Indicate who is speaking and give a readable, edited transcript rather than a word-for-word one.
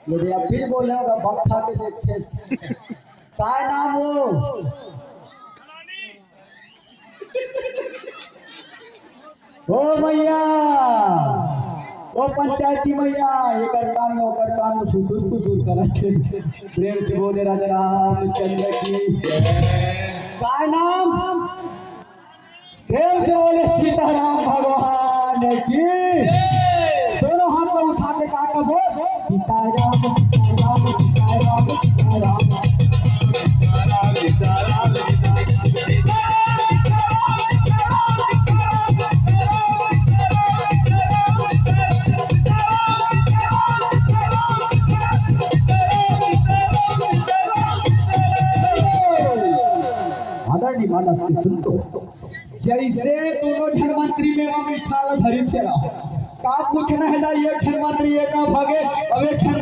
Speaker 1: यदि अब फिर बोलेगा भक्खा के देखते काय नाम हो ओ मैया ओ पंचायती मैया एकर कान ओकर कान फुसुर फुसुर करते प्रेम से बोले राधे रामचंद्र की काय नाम प्रेम से बोले सीताराम भगवान की दोनों हाथ को उठा के का कहो सीताराम सीताराम सीताराम सीताराम आदरणीय मानस के सुनतो जैसे दोनों धर्मांतरी में हम स्थान धरि से रहो का कुछ न है ये धर्मांतरी एक भगे अब एक धर्मांतरी